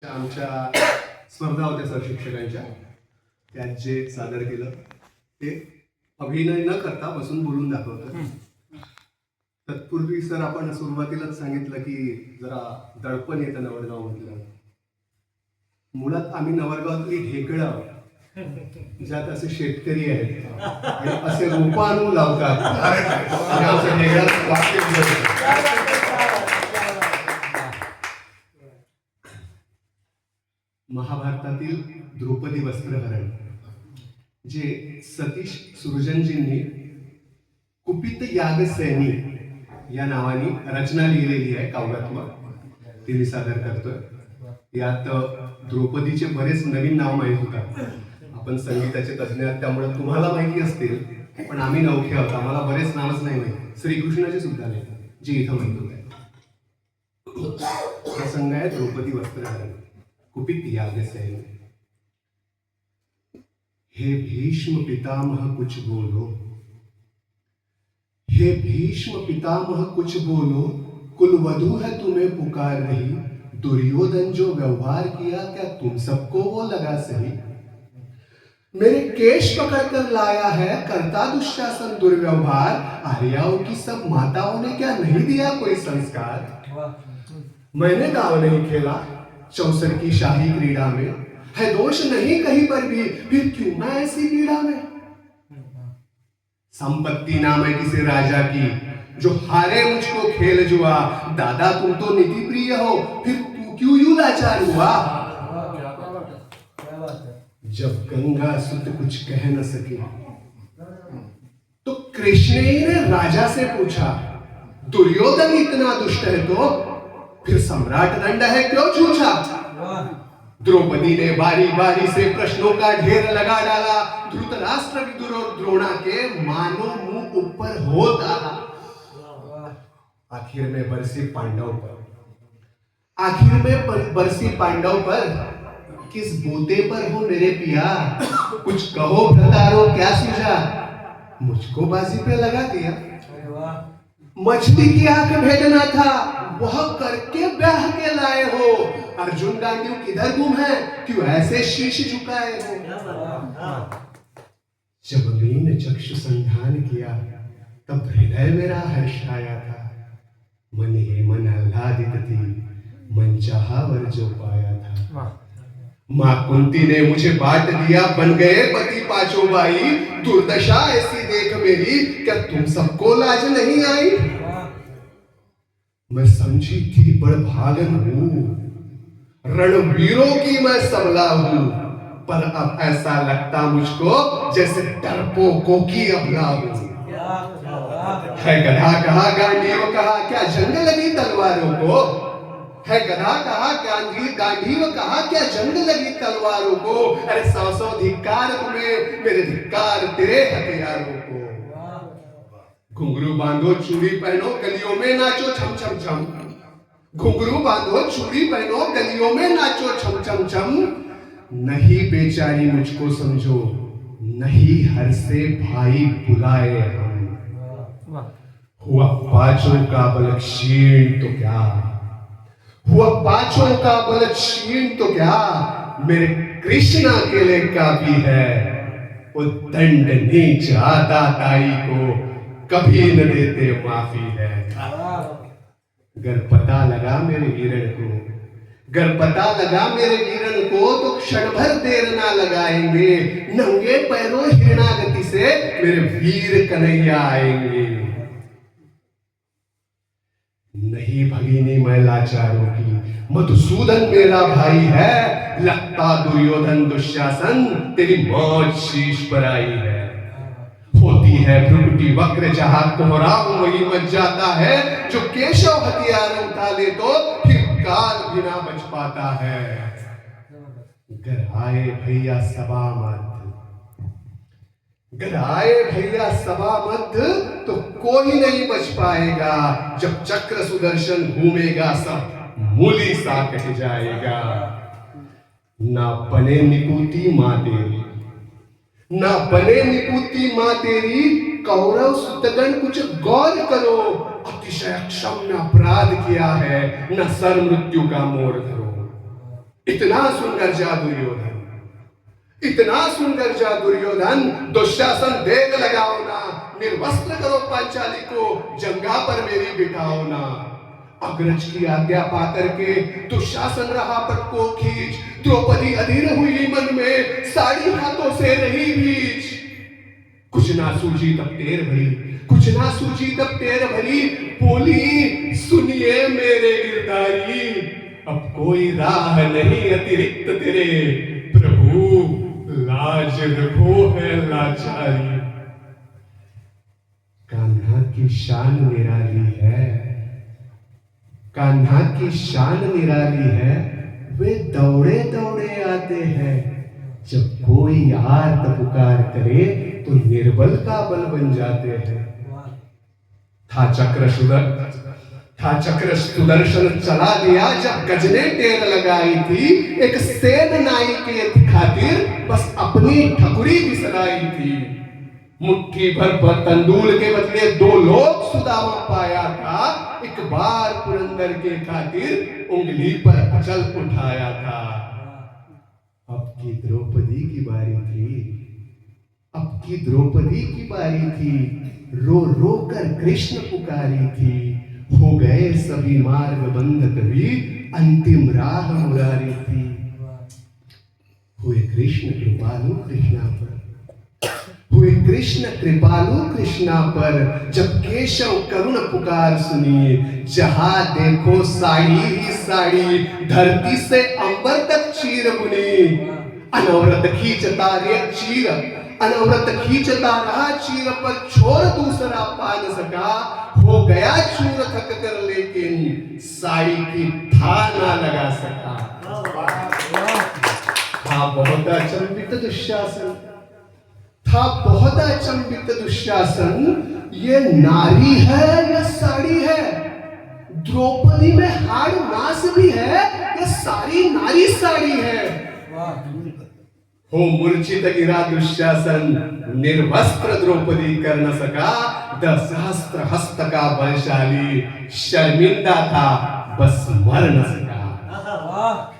आमच्या स्पर्धा होत्या सर शिक्षकांच्या, त्यात जे सादर केलं ते अभिनय न करता बसून बोलून दाखवतं. तत्पूर्वी सर आपण सुरुवातीलाच सांगितलं की जरा दडपण येतं नवरगाव म्हटलं. मुळात आम्ही नवरगावातली ढेकळं आहोत, ज्यात असे शेतकरी आहेत आणि असे रोपं आणून लावतात आणि आमचं ढेकळाचं वाक्य बोलतं. महाभारतातील द्रौपदी वस्त्रहरण जे सतीश सुरजनजींनी कुपित याग सैनी या नावाने रचना लिहिलेली आहे, काव्यात्मक, ती मी सादर करतोय. यात द्रौपदीचे बरेच नवीन नाव माहीत होतात. आपण संगीताचे तज्ज्ञ आहात त्यामुळे तुम्हाला माहिती असतील, पण आम्ही नवखे आहोत, आम्हाला बरेच नावच नाही माहिती. श्रीकृष्णाचे सुद्धा नाही जे इथं माहित होत आहे. प्रसंग आहे द्रौपदी वस्त्रहरण, कुपित याग सैनी. हे भीष्म पितामह कुछ बोलो, हे भीष्म पितामह कुछ बोलो, कुलवधू है तुम्हें पुकार रही, दुर्योधन जो व्यवहार किया क्या तुम सबको वो लगा सही. मेरे केश पकड़कर लाया है करता दुशासन दुर्व्यवहार, आर्याओं की सब माताओं ने क्या नहीं दिया कोई संस्कार. मैंने दाव नहीं खेला चौसर की शाही क्रीड़ा में, है दोष नहीं कहीं पर भी, फिर क्यों मैं ऐसी पीड़ा में. संपत्ति नाम है किसी राजा की, जो हारे मुझको खेल जुआ, दादा तुम तो नीति प्रिय हो, फिर तू क्यों यूं लाचार हुआ. जब गंगा सुत कुछ कह न सके तो कृष्ण ने राजा से पूछा, दुर्योधन इतना दुष्ट है तो फिर सम्राट दंड है क्यों छूछा. द्रौपदी ने बारी बारी से प्रश्नों का ढेर लगा डाला, धृतराष्ट्र विदुर और द्रोणा के मानो मुंह ऊपर हो डाला. आखिर में बरसी पांडव पर, आखिर में बरसी पांडव पर, किस बूते पर हो मेरे पिया, कुछ कहो भ्रतारो क्या सूझा. मुझको बाजी पे लगा दिया, मछली की आंख भेजना था वह करके ब्याह के लाए हो. अर्जुन गांडीव किधर गुम है, क्यों ऐसे शीश झुकाए हो. जब मीन चक्षु संधान किया तब हृदय मेरा हर्ष आया था, मन ही मन आह्लादित थी, मन चाहा वर जो पाया था. मां कुंती ने मुझे बांट दिया, बन गए पति पांचों भाई, दुर्दशा ऐसी देख मेरी, क्या तुम सबको लाज नहीं आई. मैं समझी थी बड़भागन हूं, रणवीरों की मैं सबला हूं, पर अब ऐसा लगता मुझको जैसे डरपोकों की अबला हूं. है गधा कहा गांडीव कहा क्या जंग लगी तलवारों को, है गधा कहा गांडीव कहा क्या जंग लगी तलवारों को. अरे सौ सौ धिक्कार तुम्हें, मेरे धिक्कार तेरे हथियारों को. घुंघरू बांधो चूड़ी पहनो गलियों में नाचो छम छम छम, घुंघरू बांधो चूड़ी पहनो गलियों में नाचो छम छम छम. नहीं बेचारी मुझको समझो, नहीं हर से भाई बुलाए हम. हुआ पांचों का बल क्षीण तो क्या, हुआ पांचों का बल क्षीण तो क्या, मेरे कृष्ण अकेले काफी है. वो दंड नीच आता ताई को कभी न देते माफी है. गर पता लगा मेरे वीरन को, गर पता लगा मेरे वीरन को, तो क्षण भर देर ना लगाएंगे, नंगे पैरों हिरणागति से मेरे वीर कन्हैया आएंगे. नहीं भगिनी मैं लाचारों की, मधुसूदन मेरा भाई है, लगता दुर्योधन दुशासन तेरी मौत शीश पर आई है. होती है भ्रुकुटी वक्र जहां कोहराम वही मच जाता है, जो केशव हथियार उठा ले तो फिर काल भी ना बच पाता है. घर आए भैया सभा मध्य, घर आए भैया सभा मध्य, तो कोई नहीं बच पाएगा. जब चक्र सुदर्शन घूमेगा सब मूली सा कट जाएगा. ना बने निकुति मां तेरी, ना बने निपुती मां तेरी, कौरव सुतगण कुछ गौर करो, अतिशय क्षम्य अपराध किया है, न सर मृत्यु का मोर धरो. इतना सुनकर जा दुर्योधन, इतना सुनकर जा दुर्योधन, दुशासन देख लगाओ ना, निर्वस्त्र करो पांचाली को, जंगा पर मेरी बिठाओ ना। अग्रज की आज्ञा पाकर के दुशासन रहा पट को खींच, द्रौपदी अधीर हुई मन में, साड़ी हाथों से रही बीच। कुछ ना सूझी तब टेर भरी, कुछ ना सूझी तब टेर भरी, बोली सुनिए मेरे गिरधारी, अब कोई राह नहीं अतिरिक्त तेरे, प्रभु लाज रखो है लाचारी। कान्हा की शान निराली है, कान्हा की शान निराली है, वे दौड़े दौड़े आते हैं, जब कोई आर्त पुकार करे तो निर्बल का बल बन जाते हैं। था चक्र सुदर्शन चला दिया जब गजने टेर लगाई थी, एक सेन नाई के खातिर बस अपनी ठकुरी बिसराई थी। मुट्ठी भर पर तंदूल के बदले 2 लोग सुदामा पाया था, एक बार पुरंदर के खातिर उंगली पर अचल उठाया था। अब की द्रौपदी की बारी थी, अब की द्रौपदी की बारी थी, रो रो कर कृष्ण पुकारी थी, हो गए सभी मार्ग बंध कभी, अंतिम राह मुरारी थी। हुए कृष्ण कृपालु कृष्णा पर, हुए कृष्ण कृपालु कृष्णा पर, जब केशव करुण पुकार सुनिए, जहां देखो साड़ी ही साड़ी, धरती से अंबर तक चीर बुनी। अनवरत खींचता रे चीर, अनवरत खींचता रहा चीर, पर छोर दूसरा पा न सका, हो गया चूर थक कर, लेकिन साड़ी की था ना लगा सका। था बहुत अचंभित दुशासन, था बहुत अचंभित दुशासन, ये नारी है या साड़ी है? द्रौपदी में हाड़ मांस भी है या सारी नारी साड़ी है? हो मूर्छित गिरा दुशासन, निर्वस्त्र द्रौपदी कर न सका, 10,000 हस्त का बलशाली, शर्मिंदा था बस मर न सका।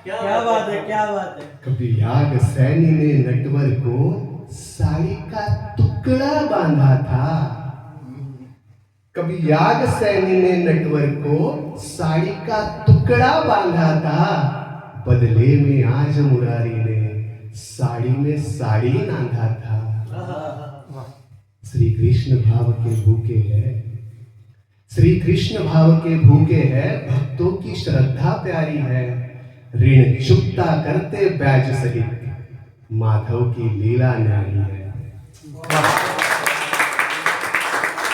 क्या बात है, क्या बात है। कभी याग सैनी ने नटवर को साड़ी का टुकड़ा बांधा था, कभी याग सैनी ने नटवर को साड़ी का टुकड़ा बांधा था, बदले में आज मुरारी ने साड़ी में साड़ी नांधा था। श्री कृष्ण भाव के भूखे हैं, श्री कृष्ण भाव के भूखे हैं, भक्तों की श्रद्धा प्यारी है, ऋण चुकता करते बैज सहित, माधव की लीला न्यारी है।